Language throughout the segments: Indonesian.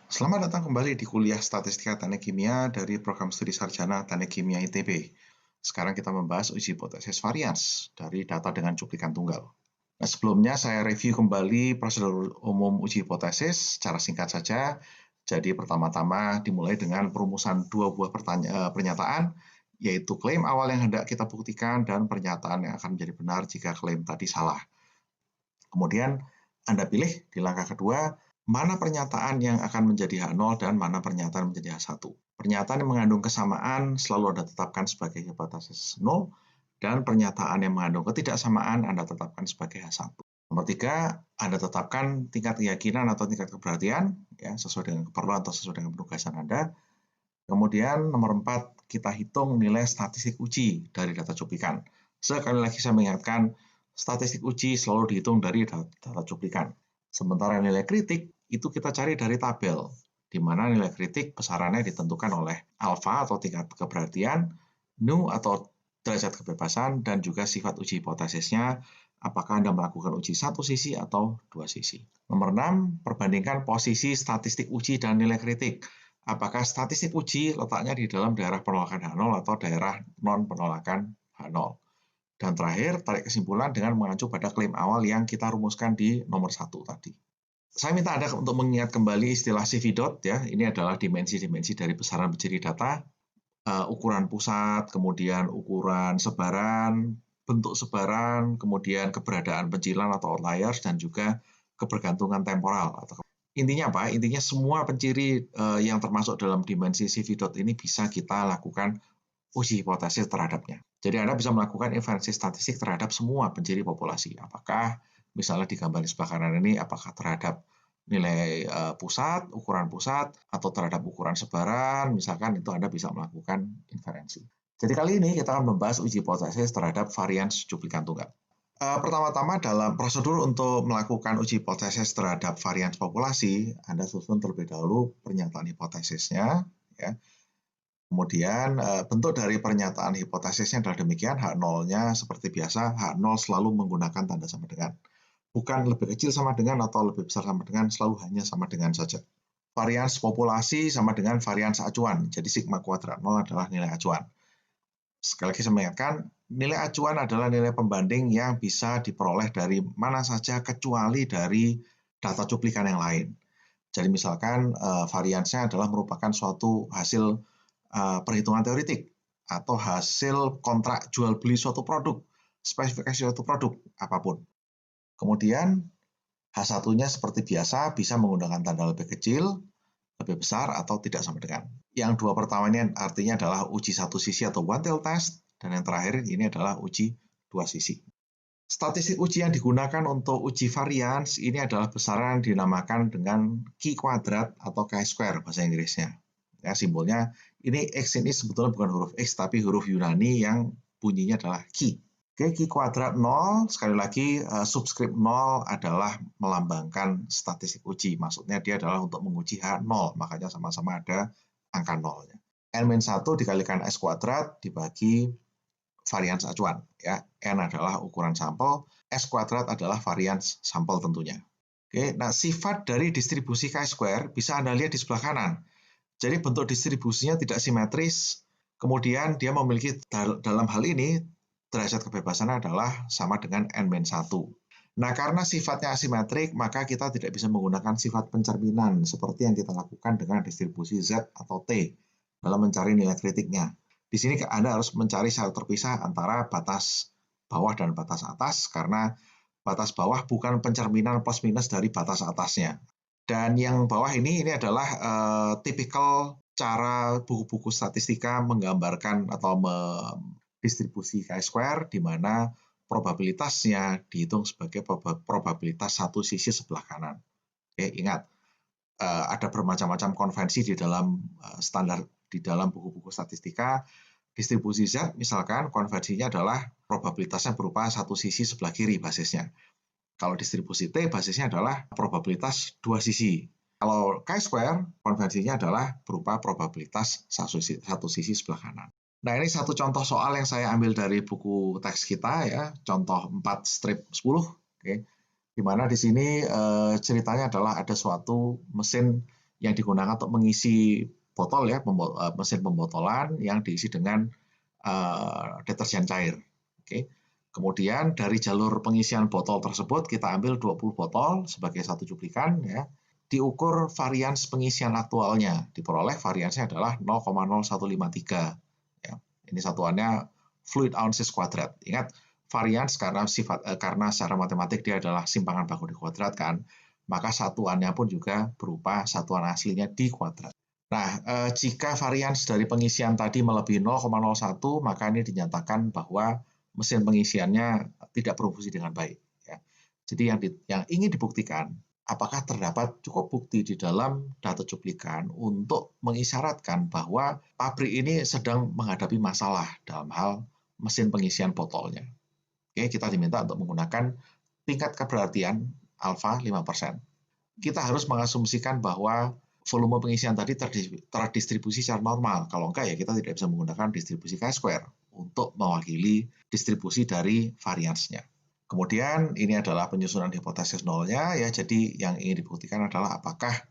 Selamat datang kembali di kuliah Statistika Teknik Kimia dari program studi sarjana Teknik Kimia ITB. Sekarang kita membahas uji hipotesis varians dari data dengan cuplikan tunggal. Nah, sebelumnya saya review kembali prosedur umum uji hipotesis secara singkat saja. Jadi pertama-tama dimulai dengan perumusan dua buah pernyataan, yaitu klaim awal yang hendak kita buktikan dan pernyataan yang akan menjadi benar jika klaim tadi salah. Kemudian Anda pilih di langkah kedua, mana pernyataan yang akan menjadi H0 dan mana pernyataan menjadi H1. Pernyataan yang mengandung kesamaan selalu Anda tetapkan sebagai hipotesis 0, dan pernyataan yang mengandung ketidaksamaan Anda tetapkan sebagai H1. Nomor 3, Anda tetapkan tingkat keyakinan atau tingkat keberhasilan ya, sesuai dengan keperluan atau sesuai dengan penugasan Anda. Kemudian nomor 4, kita hitung nilai statistik uji dari data cuplikan. Sekali lagi saya mengingatkan, statistik uji selalu dihitung dari data cuplikan. Sementara nilai kritik itu kita cari dari tabel, di mana nilai kritik besarannya ditentukan oleh alfa atau tingkat keberhasilan, nu atau derajat kebebasan, dan juga sifat uji hipotesisnya, apakah Anda melakukan uji satu sisi atau dua sisi. Nomor 6, perbandingkan posisi statistik uji dan nilai kritik. Apakah statistik uji letaknya di dalam daerah penolakan H0 atau daerah non-penolakan H0. Dan terakhir, tarik kesimpulan dengan mengacu pada klaim awal yang kita rumuskan di nomor 1 tadi. Saya minta Anda untuk mengingat kembali istilah CV dot ya. Ini adalah dimensi-dimensi dari besaran bejiri data, ukuran pusat, kemudian ukuran sebaran, bentuk sebaran, kemudian keberadaan pencilan atau outliers, dan juga kebergantungan temporal. Intinya apa? Intinya semua penciri yang termasuk dalam dimensi CV dot ini bisa kita lakukan uji hipotesis terhadapnya. Jadi Anda bisa melakukan inferensi statistik terhadap semua penciri populasi. Apakah misalnya di gambar di sebelah kanan ini, apakah terhadap nilai pusat, ukuran pusat, atau terhadap ukuran sebaran, misalkan itu Anda bisa melakukan inferensi. Jadi kali ini kita akan membahas uji hipotesis terhadap varians cuplikan tunggal. Pertama-tama dalam prosedur untuk melakukan uji hipotesis terhadap varians populasi, Anda susun terlebih dahulu pernyataan hipotesisnya, ya. Kemudian bentuk dari pernyataan hipotesisnya adalah demikian, H0-nya seperti biasa, H0 selalu menggunakan tanda sama dengan. Bukan lebih kecil sama dengan atau lebih besar sama dengan, selalu hanya sama dengan saja. Varians populasi sama dengan varians acuan, jadi sigma kuadrat 0 adalah nilai acuan. Sekali lagi saya mengingatkan, nilai acuan adalah nilai pembanding yang bisa diperoleh dari mana saja kecuali dari data cuplikan yang lain. Jadi misalkan variansnya adalah merupakan suatu hasil perhitungan teoretik atau hasil kontrak jual beli suatu produk, spesifikasi suatu produk apapun. Kemudian H1-nya seperti biasa bisa menggunakan tanda lebih kecil, lebih besar, atau tidak sama dengan. Yang dua pertama ini artinya adalah uji satu sisi atau one tail test, dan yang terakhir ini adalah uji dua sisi. Statistik uji yang digunakan untuk uji varians ini adalah besaran yang dinamakan dengan chi kuadrat atau chi-square bahasa Inggrisnya. Ya, simbolnya ini X ini sebetulnya bukan huruf X tapi huruf Yunani yang bunyinya adalah chi. Oke, chi kuadrat 0, sekali lagi subskrip 0 adalah melambangkan statistik uji. Maksudnya dia adalah untuk menguji H0, makanya sama-sama ada angka 0-nya. N-1 dikalikan S kuadrat dibagi varians acuan. Ya. N adalah ukuran sampel, S kuadrat adalah varians sampel tentunya. Oke, nah sifat dari distribusi chi-square bisa Anda lihat di sebelah kanan. Jadi bentuk distribusinya tidak simetris, kemudian dia memiliki dalam hal ini derajat kebebasannya adalah sama dengan N-1. Nah, karena sifatnya asimetrik, maka kita tidak bisa menggunakan sifat pencerminan seperti yang kita lakukan dengan distribusi Z atau T dalam mencari nilai kritiknya. Di sini Anda harus mencari secara terpisah antara batas bawah dan batas atas, karena batas bawah bukan pencerminan plus minus dari batas atasnya. Dan yang bawah ini adalah tipikal cara buku-buku statistika menggambarkan atau distribusi chi-square, di mana probabilitasnya dihitung sebagai probabilitas satu sisi sebelah kanan. Oke, ingat, ada bermacam-macam konvensi di dalam standar di dalam buku-buku statistika. Distribusi Z misalkan konvensinya adalah probabilitasnya berupa satu sisi sebelah kiri basisnya. Kalau distribusi T basisnya adalah probabilitas dua sisi. Kalau chi-square konvensinya adalah berupa probabilitas satu sisi sebelah kanan. Nah, ini satu contoh soal yang saya ambil dari buku teks kita ya, contoh 4/10, oke. Di mana di sini ceritanya adalah ada suatu mesin yang digunakan untuk mengisi botol ya, mesin pembotolan yang diisi dengan deterjen cair. Oke. Kemudian dari jalur pengisian botol tersebut kita ambil 20 botol sebagai satu cuplikan ya. Diukur varians pengisian aktualnya, diperoleh variansnya adalah 0,0153 ya. Ini satuannya fluid ounces kuadrat. Ingat, varians karena secara matematik dia adalah simpangan baku dikuadratkan, maka satuannya pun juga berupa satuan aslinya di kuadrat. Nah, jika varians dari pengisian tadi melebihi 0,01, maka ini dinyatakan bahwa mesin pengisiannya tidak berfungsi dengan baik. Ya. Jadi yang ingin dibuktikan, apakah terdapat cukup bukti di dalam data cuplikan untuk mengisyaratkan bahwa pabrik ini sedang menghadapi masalah dalam hal mesin pengisian botolnya. Oke, kita diminta untuk menggunakan tingkat keberhasilan alfa 5%. Kita harus mengasumsikan bahwa volume pengisian tadi terdistribusi secara normal. Kalau enggak ya kita tidak bisa menggunakan distribusi chi-square untuk mewakili distribusi dari variansnya. Kemudian ini adalah penyusunan hipotesis nolnya ya. Jadi yang ingin dibuktikan adalah apakah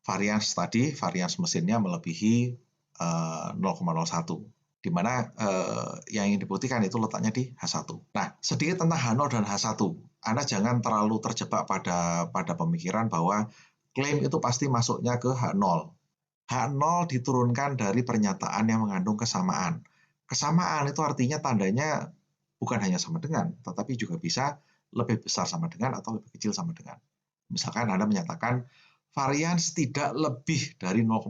varians mesinnya melebihi 0,01. Di mana yang ingin dibuktikan itu letaknya di H1. Nah, sedikit tentang H0 dan H1. Anda jangan terlalu terjebak pada pemikiran bahwa klaim itu pasti masuknya ke H0. H0 diturunkan dari pernyataan yang mengandung kesamaan. Kesamaan itu artinya tandanya bukan hanya sama dengan, tetapi juga bisa lebih besar sama dengan atau lebih kecil sama dengan. Misalkan Anda menyatakan varians tidak lebih dari 0,01.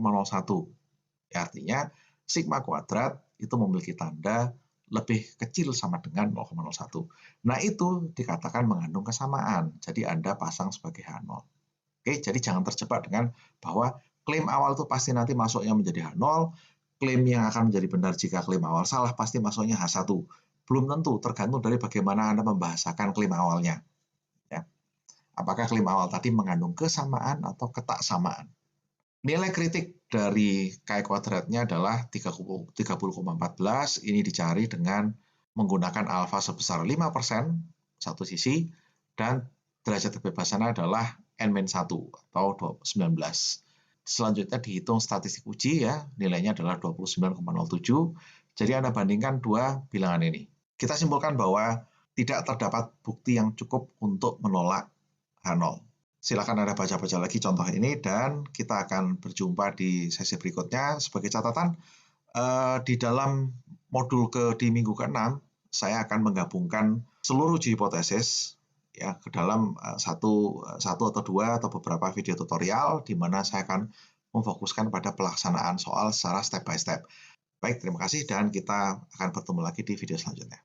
Ya, artinya sigma kuadrat itu memiliki tanda lebih kecil sama dengan 0,01. Nah, itu dikatakan mengandung kesamaan. Jadi Anda pasang sebagai H0. Oke, jadi jangan terjebak dengan bahwa klaim awal itu pasti nanti masuknya menjadi H0, klaim yang akan menjadi benar jika klaim awal salah pasti masuknya H1. Belum tentu, tergantung dari bagaimana Anda membahasakan klaim awalnya. Ya. Apakah klaim awal tadi mengandung kesamaan atau ketaksamaan? Nilai kritik dari chi kuadratnya adalah 30,14. Ini dicari dengan menggunakan alfa sebesar 5% satu sisi, dan derajat kebebasannya adalah N-1 atau 19. Selanjutnya dihitung statistik uji ya, nilainya adalah 29,07. Jadi Anda bandingkan dua bilangan ini. Kita simpulkan bahwa tidak terdapat bukti yang cukup untuk menolak H0. Silakan Anda baca-baca lagi contoh ini dan kita akan berjumpa di sesi berikutnya. Sebagai catatan, di dalam modul di minggu ke-6, saya akan menggabungkan seluruh uji hipotesis ya ke dalam satu atau dua atau beberapa video tutorial di mana saya akan memfokuskan pada pelaksanaan soal secara step by step. Baik, terima kasih dan kita akan bertemu lagi di video selanjutnya.